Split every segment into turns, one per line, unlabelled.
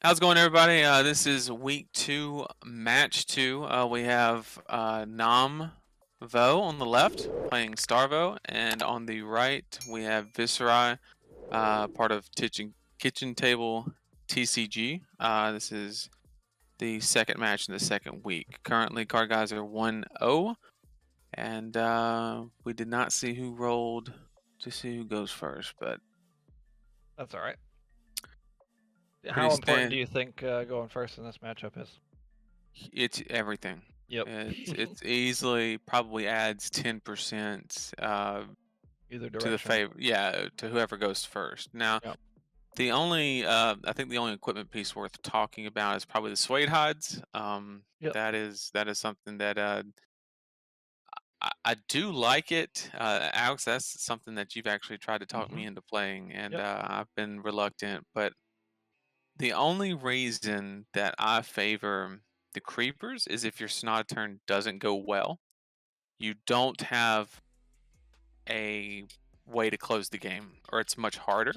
How's it going, everybody? This is week 2, match 2. We have Nam Vo on the left playing Starvo, and on the right we have Viserai, part of Kitchen Table TCG. This is the second match in the second week. Currently, card guys are 1-0, and we did not see who rolled to see who goes first, but
That's all right.
pretty
How important do
stand.
you think going first in this matchup is?
It's everything.
Yep.
It's easily probably adds 10%
Either
to the
direction.
favor. Yeah, to whoever goes first. Now,
Yep.
the only I think the only equipment piece worth talking about is probably the suede hides.
Yep.
That is something that I do like it, Alex. That's something that you've actually tried to talk
Hmm.
me into playing, and
Yep.
I've been reluctant. But the only reason that I favor the creepers is if your Sonata turn doesn't go well, you don't have a way to close the game, or it's much harder.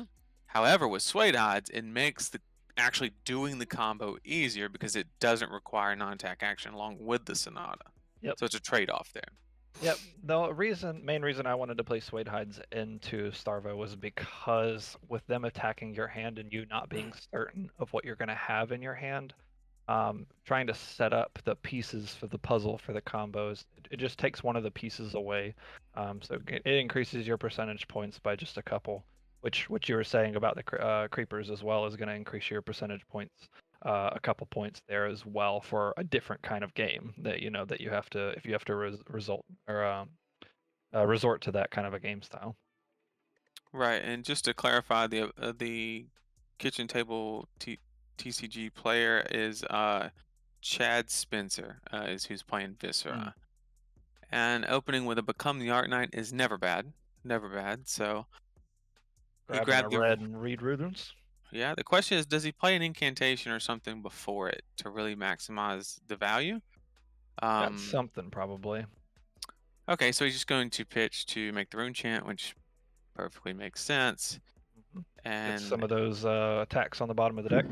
However, with Suede Odds, it makes the actually doing the combo easier because it doesn't require non-attack action along with the Sonata.
Yep.
So it's a trade-off there.
Yep. The main reason I wanted to play Suede Hides into Starvo was because with them attacking your hand and you not being certain of what you're going to have in your hand, trying to set up the pieces for the puzzle for the combos, it just takes one of the pieces away. So it increases your percentage points by just a couple, which you were saying about the creepers as well is going to increase your percentage points a couple points there as well for a different kind of game that that you have to if you have to result or resort to that kind of a game style.
Right, and just to clarify, the kitchen table TCG player is Chad Spencer is who's playing
Mm.
Viscera. And opening with a Become the Art Knight is never bad, never bad. So he
Grabbing a
grabbed
red and read rhythms.
yeah, the question is, does he play an incantation or something before it to really maximize the value?
Got
Um,
something probably.
okay, so he's just going to pitch to make the rune chant, which perfectly makes sense.
Mhm. Get
And
some of those attacks on the bottom of the deck.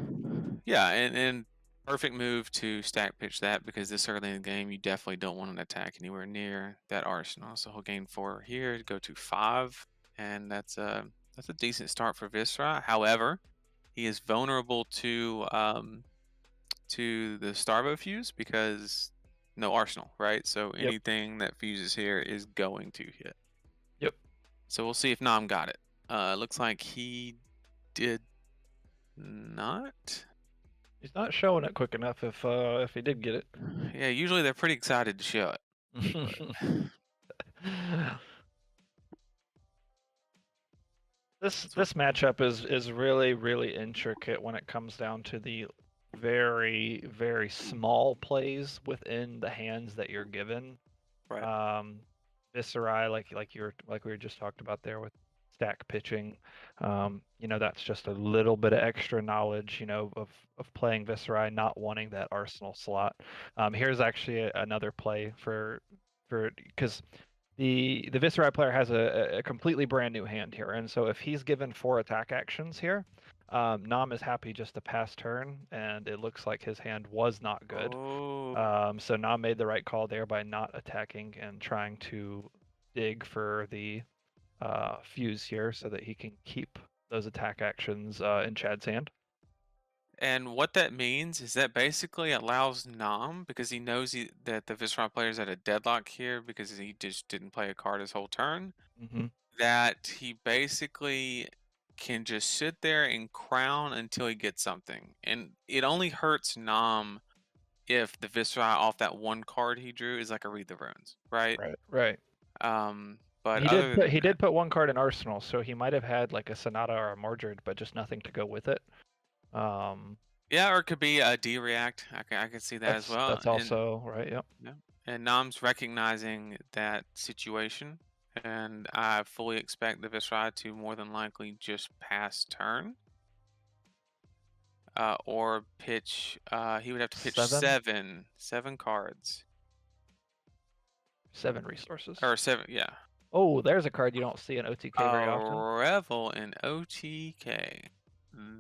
yeah, and perfect move to stack pitch that because this early in the game, you definitely don't want an attack anywhere near that arsenal. So he'll gain 4 here, go to 5, and that's a decent start for Viscera. However, he is vulnerable to the Starvo fuse because no arsenal, right? So
Yep.
anything that fuses here is going to hit.
Yep.
So we'll see if Nam got it. Looks like he did not.
He's not showing it quick enough if he did get it.
Yeah, usually they're pretty excited to show it. But
This
that's what.
this matchup is really intricate when it comes down to the very small plays within the hands that you're given.
Right.
Um, Viserai, like we were just talked about there with stack pitching. That's just a little bit of extra knowledge, of playing Viserai, not wanting that arsenal slot. Here's actually another play for because the Viserai player has a completely brand new hand here, and so if he's given 4 attack actions here, Nam is happy just to pass turn, and it looks like his hand was not good.
Oh.
So Nam made the right call there by not attacking and trying to dig for the fuse here so that he can keep those attack actions in Chad's hand.
And what that means is that basically allows Nam, because he knows that the Viscera player is at a deadlock here because he just didn't play a card his whole turn,
Hmm.
that he basically can just sit there and crown until he gets something. And it only hurts Nam if the Viscera off that one card he drew is like a Read the Runes, right?
Right, right.
But
He did
other
put
than
he
that,
did put one card in Arsenal, so he might have had like a Sonata or a Mordred, but just nothing to go with it. Um,
yeah, or it could be a D react. I can see that as well.
that's
And
also right. Yep.
yeah, and Nam's recognizing that situation, and I fully expect the Viscera to more than likely just pass turn. Or pitch. He would have to pitch
7,
seven cards,
7 resources.
or 7. Yeah,
Oh, there's a card you don't see in OTK very
a
often.
revel in OTK.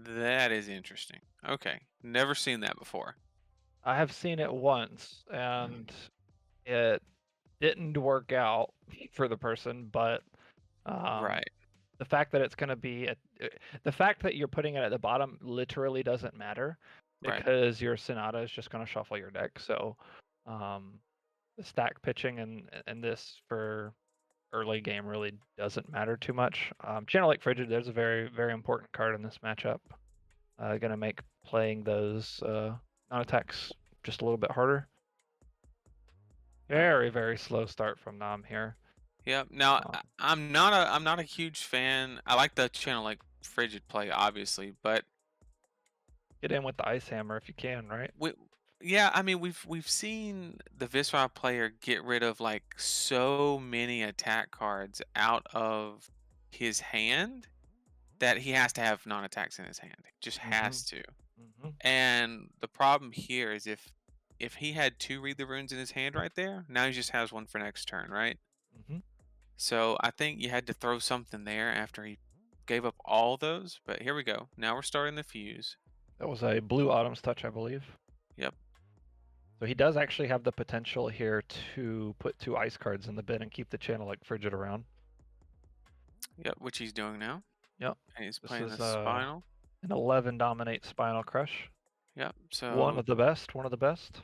That is interesting. Okay, never seen that before.
I have seen it once, and it didn't work out for the person, but um,
Right,
the fact that it's going to be the fact that you're putting it at the bottom literally doesn't matter
right.
because your Sonata is just going to shuffle your deck. So um, the stack pitching and this for early game really doesn't matter too much. Channel like Frigid, there's a very very important card in this matchup. Going to make playing those non-attacks just a little bit harder.
Yep.
Very very slow start from Nam here.
Yep. Now
Um,
I'm not a huge fan. I like the channel like Frigid play, obviously, but
get in with the Ice Hammer if you can, right?
we, yeah, I mean we've seen the Viserai player get rid of like so many attack cards out of his hand that he has to have non-attacks in his hand. He just
Mm-hmm.
has to.
Mm-hmm.
And the problem here is if he had two Read the Runes in his hand right there, now he just has one for next turn, right?
Mm-hmm.
So I think you had to throw something there after he gave up all those. But here we go. Now we're starting the fuse.
That was a blue Autumn's Touch, I believe.
Yep.
So he does actually have the potential here to put two ice cards in the bin and keep the channel like Frigid around.
Yep. Which he's doing now.
Yep.
And he's
This
playing
is
the spinal.
an 11 dominate Spinal Crush.
Yep.
One
So
of the best. One of the best.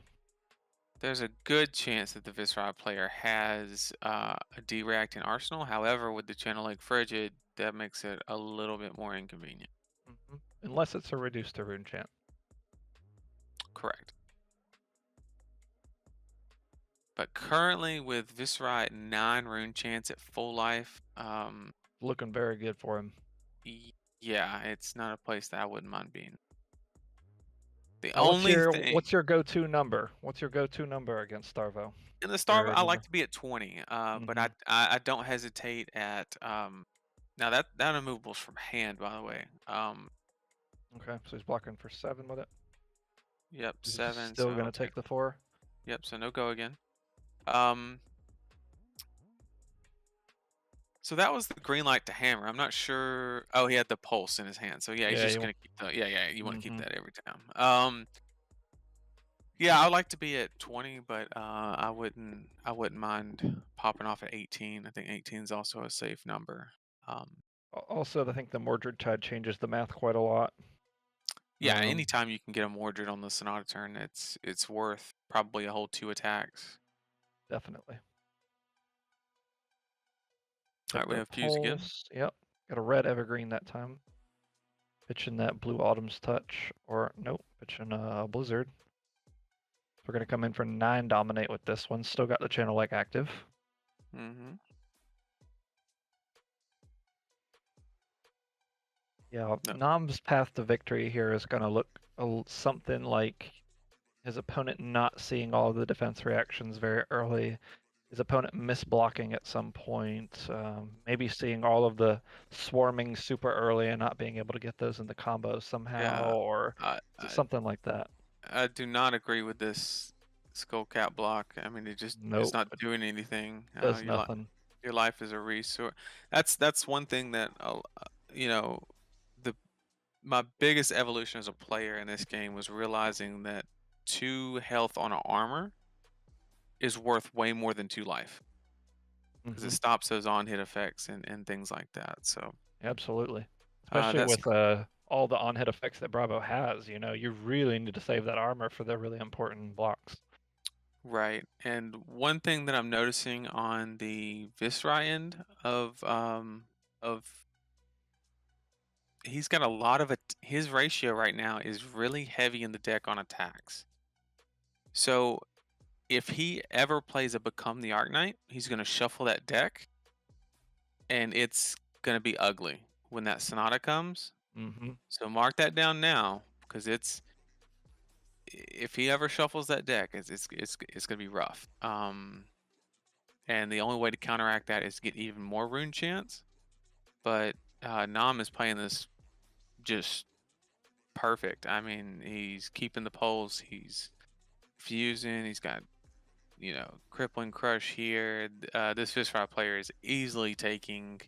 there's a good chance that the Viserai player has a D-React in Arsenal. However, with the channel like Frigid, that makes it a little bit more inconvenient.
Mm-hmm. Unless it's a reduced to rune chant.
Correct. But currently with Viserai at 9 rune chance at full life,
Looking very good for him.
yeah, it's not a place that I wouldn't mind being. The
Now,
only
what's
thing
your go-to number? What's your go-to number against Starvo?
in the Starve,
Or
I
you
like
know.
to be at 20, but
Mm-hmm.
I don't hesitate at now that immovable's from hand, by the way.
Okay, so he's blocking for 7 with it.
Yep,
He's
7, so
still gonna
I'll take.
take the 4.
Yep, so no go again. Um, so that was the green light to hammer. I'm not sure. Oh, he had the pulse in his hand, so yeah, he's
Yeah,
just
you.
gonna keep the. Yeah, you want to keep
Mm-hmm.
that every time. Yeah, I would like to be at 20, but I wouldn't mind popping off at 18. I think 18 is also a safe number. Um,
Also, I think the Mordred Tide changes the math quite a lot.
yeah,
Um,
anytime you can get a Mordred on the Sonata turn, it's worth probably a whole 2 attacks.
Definitely.
All
Took
right, we
the
have fuse again.
pulse. Yep. Got a red evergreen that time. Pitching that blue Autumn's Touch. Or, nope, pitching a Blizzard. We're going to come in for 9 dominate with this one. Still got the channel like active.
Mm-hmm.
Yeah,
No,
Nam's path to victory here is going to look something like his opponent not seeing all of the defense reactions very early, his opponent misblocking at some point, maybe seeing all of the swarming super early and not being able to get those in the combo somehow,
yeah,
or
I, I
something like that.
I do not agree with this skull cap block. I mean, it's
Nope,
not
it
doing anything.
does nothing.
Your life is a resource. That's one thing that you know the my biggest evolution as a player in this game was realizing that 2 health on an armor is worth way more than 2 life because it
Hmm.
stops those on hit effects and things like that. So
Absolutely. Especially
that's
with all the on-hit effects that Bravo has, you really need to save that armor for the really important blocks.
right. And one thing that I'm noticing on the Viscera end of he's got a lot of his ratio right now is really heavy in the deck on attacks. So if he ever plays a Become the Arknight, he's going to shuffle that deck, and it's going to be ugly when that Sonata comes.
Hmm.
So mark that down now, because it's if he ever shuffles that deck, it's going to be rough. And the only way to counteract that is to get even more rune chance. But Nam is playing this just perfect. I mean, he's keeping the poles. He's fusing. He's got crippling crush here. This Fistfire player is easily taking.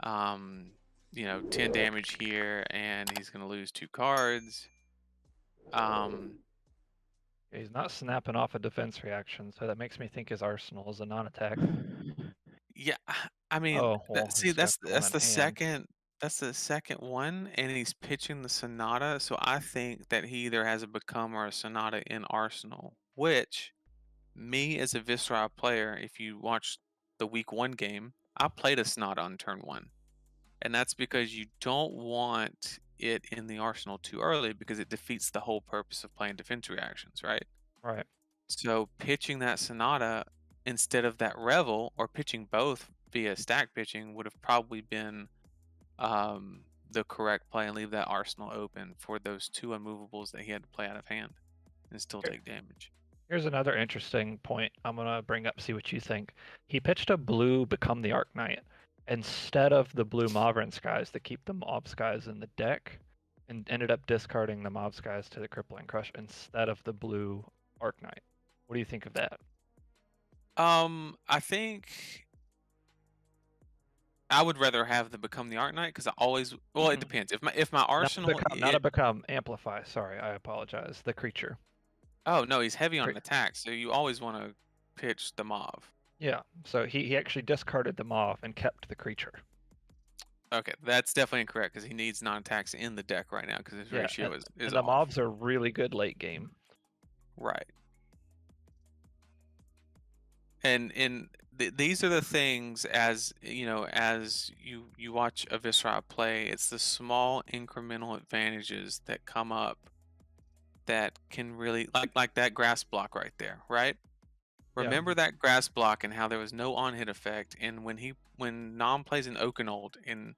Um, 10 damage here, and he's going to lose 2 cards. Um,
He's not snapping off a defense reaction, so that makes me think his arsenal is a non-attack.
yeah, I mean,
Oh, well,
see,
he's got
that's
the one
that's
in
the
hand.
second one, and he's pitching the Sonata. So I think that he either has a Become or a Sonata in arsenal. Which me as a Viserai player, if you watch the week 1 game, I played a Sonata on turn 1. And that's because you don't want it in the arsenal too early because it defeats the whole purpose of playing defense reactions, right?
Right.
So pitching that Sonata instead of that Revel, or pitching both via stack pitching, would have probably been the correct play, and leave that arsenal open for those 2 unmovables that he had to play out of hand and still
Here-
take damage.
Here's another interesting point I'm gonna bring up, see what you think. He pitched a blue Become the Arc Knight instead of the blue Mauvrin Skies that keep the Mob Skies in the deck, and ended up discarding the Mob Skies to the Crippling Crush instead of the blue Arc Knight. What do you think of that?
I think I would rather have the Become the Arc Knight because I always, well, it depends. If my arsenal,
Not a Become, Amplify. Sorry, I apologize. The creature.
oh no, he's heavy on
Cre-
attack, so you always want to pitch the Mauve.
Yeah, so he actually discarded the Mauve and kept the creature.
Okay, that's definitely incorrect because he needs non-attacks in the deck right now because his
Yeah,
ratio is
and the
off.
Mauves are really good late game.
Right. And these are the things, as as you watch a Viserai play, it's the small incremental advantages that come up that can really, like that grass block right there, right?
Yeah,
Remember that grass block and how there was no on hit effect, and when Nam plays an Okanold and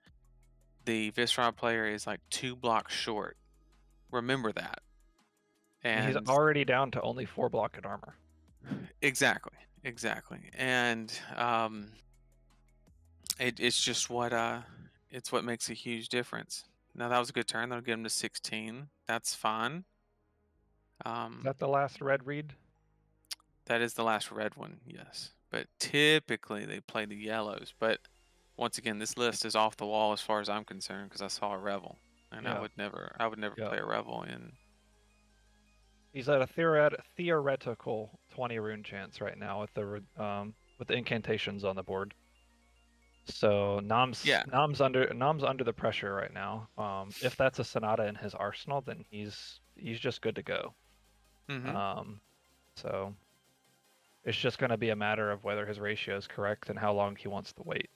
the Viserai player is like 2 blocks short, remember that.
and he's
And
already down to only 4 blocked armor.
exactly, and it's just it's what makes a huge difference. Now that was a good turn. That'll get him to 16. That's fine.
Is that the last red read?
That is the last red one, yes. But typically they play the yellows. But once again, this list is off the wall as far as I'm concerned because I saw a Revel, and
Yeah,
I would never
yeah.
play a Revel in.
He's at a theoretical 20 rune chance right now with the incantations on the board. So
Yeah.
Nam's under the pressure right now. If that's a Sonata in his arsenal, then he's just good to go.
Mm-hmm.
Um, so it's just going to be a matter of whether his ratio is correct and how long he wants to wait.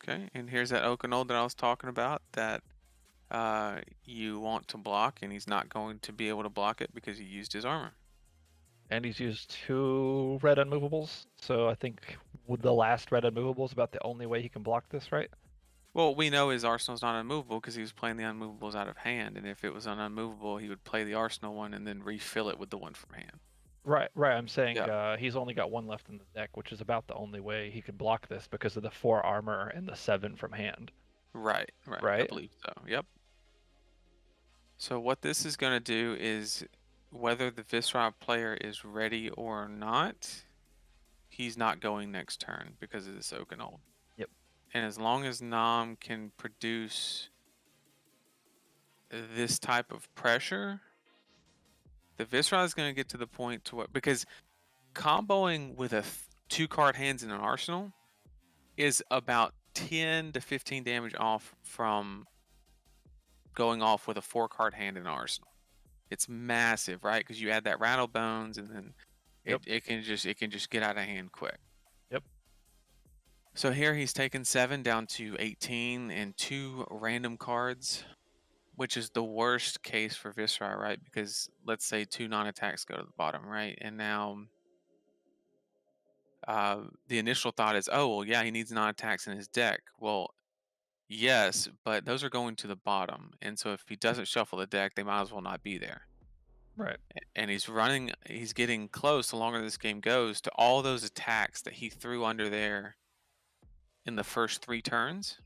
Okay. And here's that Okanold that I was talking about that you want to block, and he's not going to be able to block it because he used his armor.
And he's used 2 red unmovables, so I think with the last red unmovable is about the only way he can block this, right?
Well, we know his arsenal's not unmovable because he was playing the unmovables out of hand, and if it was an unmovable, he would play the arsenal one and then refill it with the one from hand.
Right, right. I'm saying
Yeah.
he's only got 1 left in the deck, which is about the only way he could block this because of the 4 armor and the 7 from hand.
Right, right. I
Right?
believe so. Yep. So what this is going to do is, whether the Viserai player is ready or not, he's not going next turn because of this Okanold.
Yep.
And as long as Nam can produce this type of pressure, the Viserai is going to get to the point to what, because comboing with a 2-card hands in an arsenal is about 10 to 15 damage off from going off with a 4-card hand in an arsenal. It's massive, right? Because you add that rattle bones, and then
Yep.
it can just get out of hand quick.
Yep.
So here he's taken 7 down to 18 and 2 random cards, which is the worst case for Viserai, right? Because let's say 2 non-attacks go to the bottom, right? And now the initial thought is, oh well, yeah, he needs non-attacks in his deck. Well, yes, but those are going to the bottom, and so if he doesn't shuffle the deck, they might as well not be there.
Right.
And he's getting close, the longer this game goes, to all those attacks that he threw under there in the first 3 turns.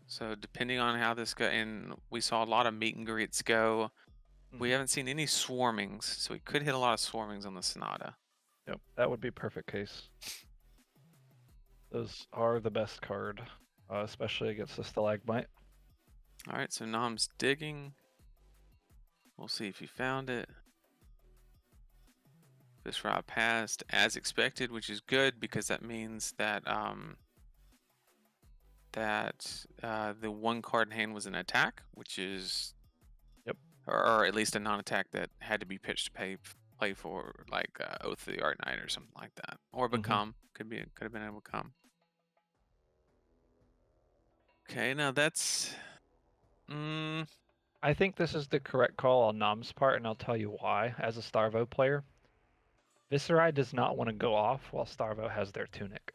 So depending on how this goes, and we saw a lot of meet and greets go. We haven't seen any swarmings, so he could hit a lot of swarmings on the Sonata.
Yep. That would be perfect case. Those are the best card, especially against the Stalagmite.
All right, so Nam's digging. We'll see if he found it. Viserai passed as expected, which is good because that means that the one card in hand was an attack, which is,
Yep.
or at least a non-attack that had to be pitched to play for, like Oath of the Art Knight or something like that, or become. Could have been able to become. Okay, now that's.
I think this is the correct call on Nam's part, and I'll tell you why. As a Starvo player, Viserai does not want to go off while Starvo has their Tunic.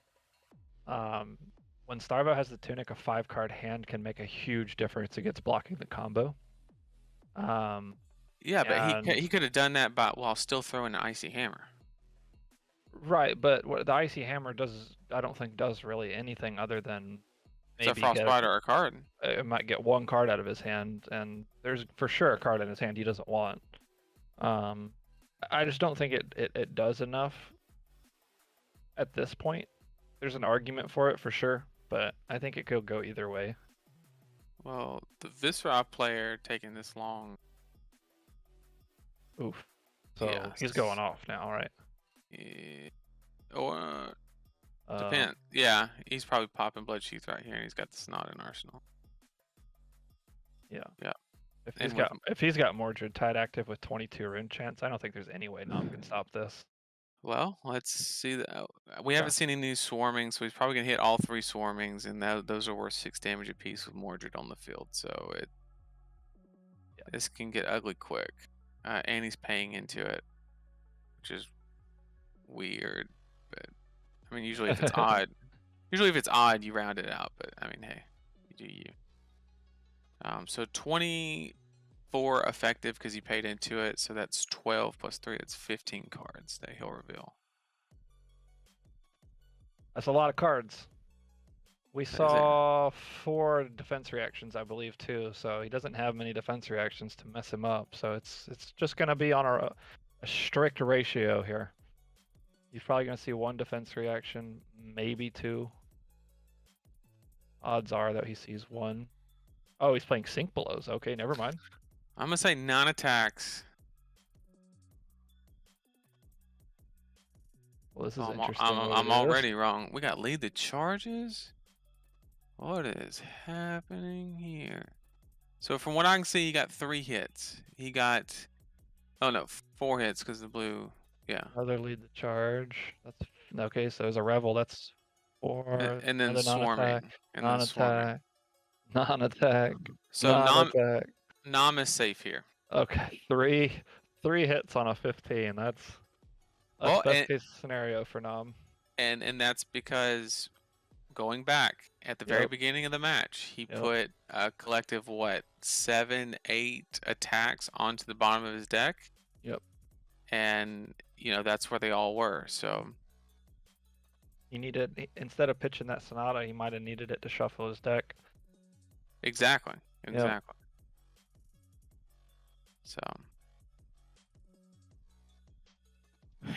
When Starvo has the Tunic, a 5-card hand can make a huge difference against blocking the combo.
Yeah, but he could have done that while still throwing an Icy Hammer.
Right, but what the Icy Hammer does, I don't think does really anything other than
It's a
maybe
Frostbite or a card.
it might get one card out of his hand, and there's for sure a card in his hand he doesn't want. I just don't think it does enough at this point. There's an argument for it for sure, but I think it could go either way.
Well, the Viserai player taking this long.
Oof. So
yes.
He's going off now, right?
Yeah. Or depend. Yeah, he's probably popping Blood Sheath right here, and he's got the Snot in Arsenal.
Yeah.
Yeah.
If he's got Mordred tied active with 22 rune chance, I don't think there's any way Nam can stop this.
Well, let's see. We haven't seen any swarming, so he's probably gonna hit all 3 swarmings, and those are worth 6 damage apiece with Mordred on the field. So this can get ugly quick, and he's paying into it, which is weird. But I mean, usually if it's odd, you round it out. But I mean, hey, you do you. So 24 effective because he paid into it, so that's 12 plus 3. That's 15 cards that he'll reveal.
That's a lot of cards. We saw 4 defense reactions, I believe, too. So he doesn't have many defense reactions to mess him up. So it's just going to be on a strict ratio here. He's probably going to see 1 defense reaction, maybe 2. Odds are that he sees 1. Oh, he's playing Sink Belows. Okay, never mind.
I'm going to say non-attacks.
Well, this is interesting.
I'm already wrong. We got lead the charges? What is happening here? So from what I can see, he got 3 hits. He got, oh no, 4 hits because the blue, yeah.
Another lead the charge. That's okay. So there's a revel. That's 4.
And then swarming. And then swarming.
Non-attack.
So Nam is safe here.
Okay, 3 hits on a 15. That's best case scenario for Nam.
And that's because going back at the very beginning of the match, he put a collective 7, 8 attacks onto the bottom of his deck.
Yep.
And that's where they all were. So
he needed, instead of pitching that Sonata, he might have needed it to shuffle his deck.
Exactly.
Yep.
So,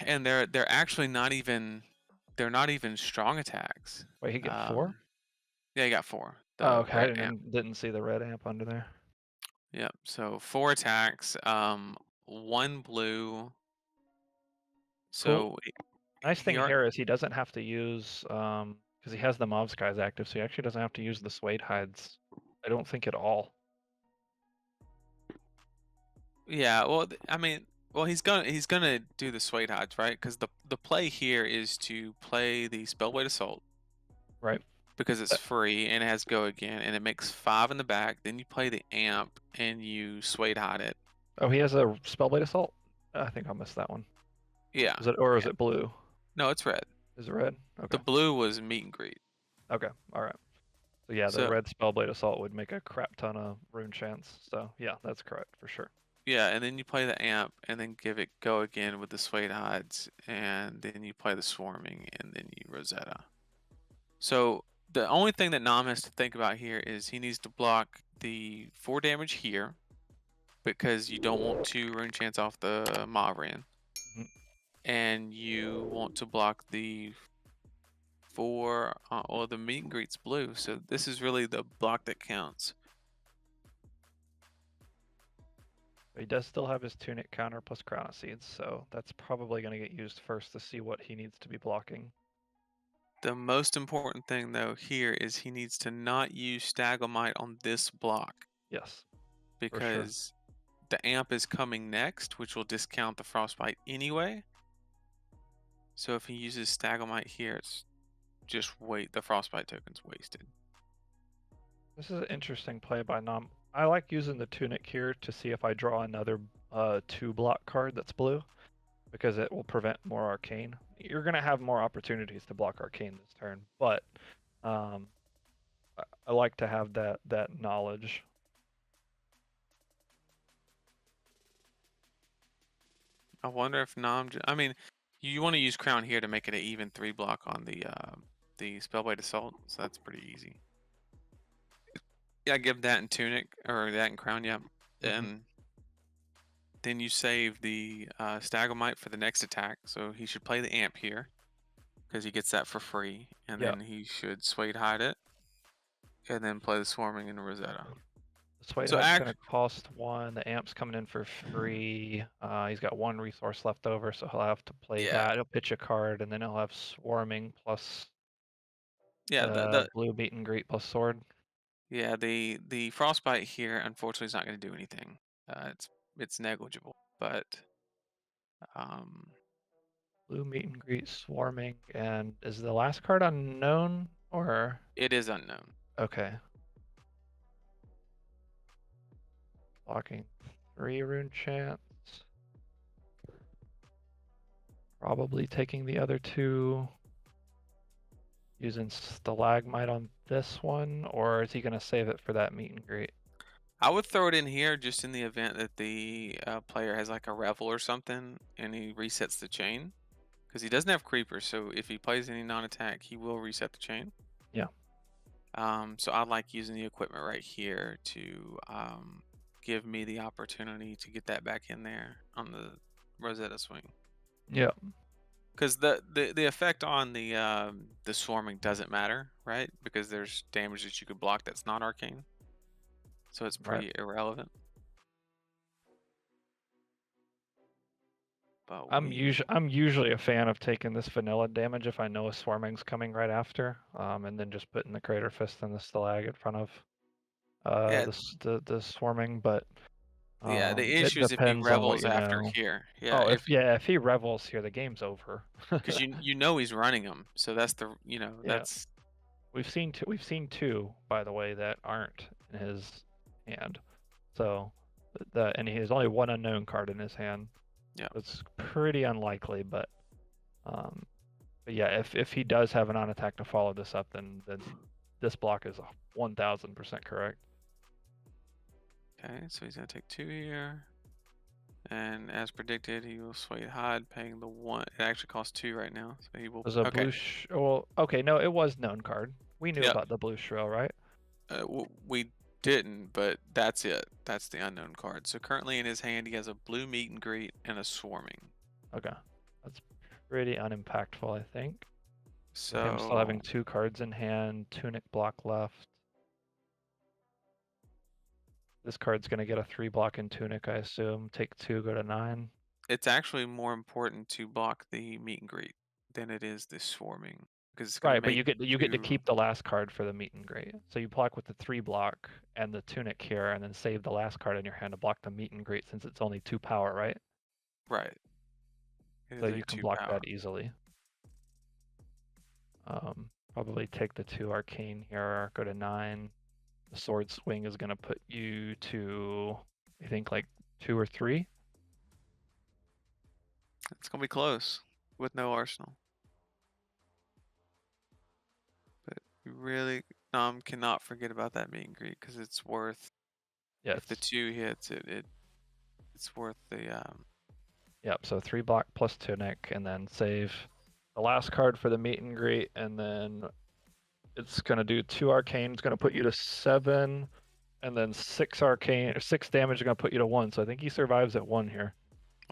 and they're actually not even strong attacks.
Wait, he got 4?
Yeah, he got 4.
Oh, okay. I didn't see the red amp under there.
Yep. So 4 attacks, 1 blue. So
cool. Nice thing here is he doesn't have to use because he has the Mobsky's active, so he actually doesn't have to use the Suede Hides. I don't think at all.
Yeah, well, I mean, he's gonna do the Suede Hides, right? Because the play here is to play the Spellblade Assault,
right?
Because it's free and it has Go Again, and it makes 5 in the back. Then you play the Amp and you Suede Hide it.
Oh, he has a Spellblade Assault. I think I missed that one.
Yeah.
Is it blue?
No, it's red.
Is it red? Okay.
The blue was Meet and Greet.
Okay, all right. So yeah, the red Spellblade Assault would make a crap ton of rune chance. So yeah, that's correct for sure.
Yeah, and then you play the Amp, and then give it Go Again with the Suede Hides, and then you play the Swarming, and then you Rosetta. So the only thing that Nam has to think about here is he needs to block the 4 damage here, because you don't want to rune chance off the Mavran. And you want to block the for well, the meet and greet's blue, so this is really the block that counts.
He does still have his tunic counter plus crown of seeds, so that's probably going to get used first to see what he needs to be blocking.
The most important thing though here is he needs to not use Stagomite on this block
Yes, for sure.
because the amp is coming next, which will discount the frostbite anyway. So if he uses Stagomite here, it's just wait. The frostbite token's wasted.
This is an interesting play by Nam. I like using the tunic here to see if I draw another 2-block card that's blue, because it will prevent more arcane. You're going to have more opportunities to block arcane this turn, but I like to have that knowledge.
I wonder if Nam. I mean, you want to use Crown here to make it an even 3-block on the Spellblade Assault, so that's pretty easy. Yeah, give that in Tunic or that in Crown, yeah, and then you save the Stagomite for the next attack. So he should play the Amp here because he gets that for free, and
Yep.
then he should Suede Hide it, and then play the Swarming in Rosetta.
The Suede
So
Hide's going to cost 1. The Amp's coming in for free. He's got 1 resource left over, so he'll have to play that. He'll pitch a card, and then he'll have Swarming plus
the
blue meet and greet plus sword.
Yeah, the Frostbite here unfortunately is not going to do anything. It's negligible, but
Blue meet and greet, Swarming, and is the last card unknown or?
it is unknown.
Okay. Blocking 3 rune chance. Probably taking the other 2. Using Stalagmite on this one, or is he going to save it for that meet and greet?
I would throw it in here just in the event that the player has like a Revel or something and he resets the chain. Because he doesn't have creepers, so if he plays any non-attack, he will reset the chain.
Yeah.
So I like using the equipment right here to give me the opportunity to get that back in there on the Rosetta swing.
Yeah.
Because the effect on the swarming doesn't matter, right? Because there's damage that you could block that's not arcane, so it's pretty irrelevant. But
I'm usually a fan of taking this vanilla damage if I know a swarming's coming right after, and then just putting the Crater Fist and the Stalag in front of the swarming. But
yeah, the
it
issue is if he
depends on what
revels
you
after
know.
here.
Oh,
Yeah,
if he revels here, the game's over.
because you know he's running them, so that's the that's.
We've seen two, by the way, that aren't in his hand. So and he has only 1 unknown card in his hand.
Yeah,
it's pretty unlikely, but yeah, if he does have an on attack to follow this up, then this block is 1000% correct.
Okay, so he's gonna take 2 here, and as predicted, he will Suede Hide, paying the 1. It actually costs 2 right now, so he will.
There's a blue. Well, okay, no, it was known card. We knew about the blue shrill, right?
We didn't, but that's it. That's the unknown card. So currently in his hand, he has a blue meet and greet and a swarming.
Okay, that's pretty unimpactful, I think.
So
him still having 2 cards in hand, tunic block left. This card's gonna get a 3-block in tunic, I assume. Take 2, go to 9.
It's actually more important to block the meet and greet than it is the swarming. Because
Right, but you get to keep the last card for the meet and greet. So you block with the 3-block and the tunic here, and then save the last card in your hand to block the meet and greet, since it's only 2 power, right?
Right.
So you can block that easily. Probably take the 2 arcane here, go to 9. The sword swing is gonna put you to, I think, like 2 or 3.
It's gonna be close with no arsenal. But you really cannot forget about that meet and greet because it's worth. Yeah, if the 2 hits, it's worth the.
Yep. So 3-block plus tunic, and then save the last card for the meet and greet, and then it's gonna do 2 arcane. It's gonna put you to 7, and then 6 arcane or 6 damage is gonna put you to 1. So I think he survives at 1 here.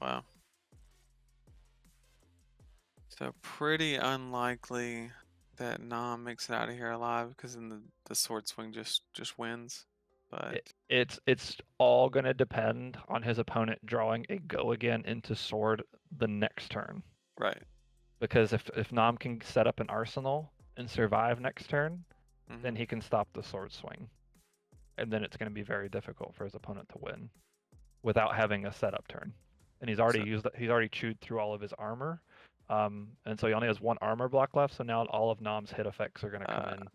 Wow. So pretty unlikely that Nam makes it out of here alive because then the sword swing just wins. But
It's all gonna depend on his opponent drawing a go again into sword the next turn.
right.
Because if Nam can set up an arsenal and survive next turn, then
Hmm.
he can stop the sword swing. And then it's gonna be very difficult for his opponent to win without having a setup turn. And he's
So
already chewed through all of his armor. And so he only has one armor block left, so now all of Nam's hit effects are gonna come in.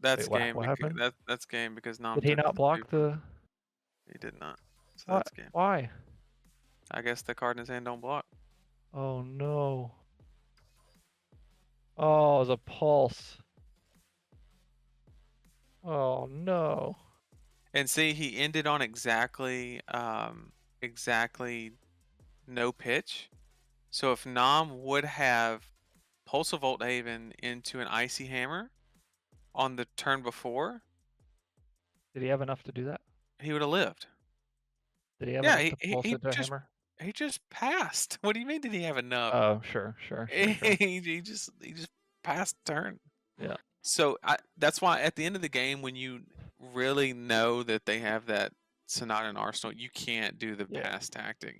that's
Wait,
game.
what happened?
That's game because Nam
Did he
took
not
the two
block
from.
the
He did not. So
what?
that's game.
Why?
I guess the card in his hand don't block.
Oh no. Oh, it was a pulse. Oh no.
And see, he ended on exactly no pitch. So if Nam would have Pulse of Volt Haven into an Icy Hammer on the turn before,
Did he have enough to do that?
he would have lived.
Did he have
Yeah,
enough to pulse
he
into a hammer?
just passed. What do you mean? Did he have enough?
Oh, sure.
He just passed the turn.
Yeah.
So that's why at the end of the game, when you really know that they have that Sonata and Arsenal, you can't do the
Yeah.
pass tactic.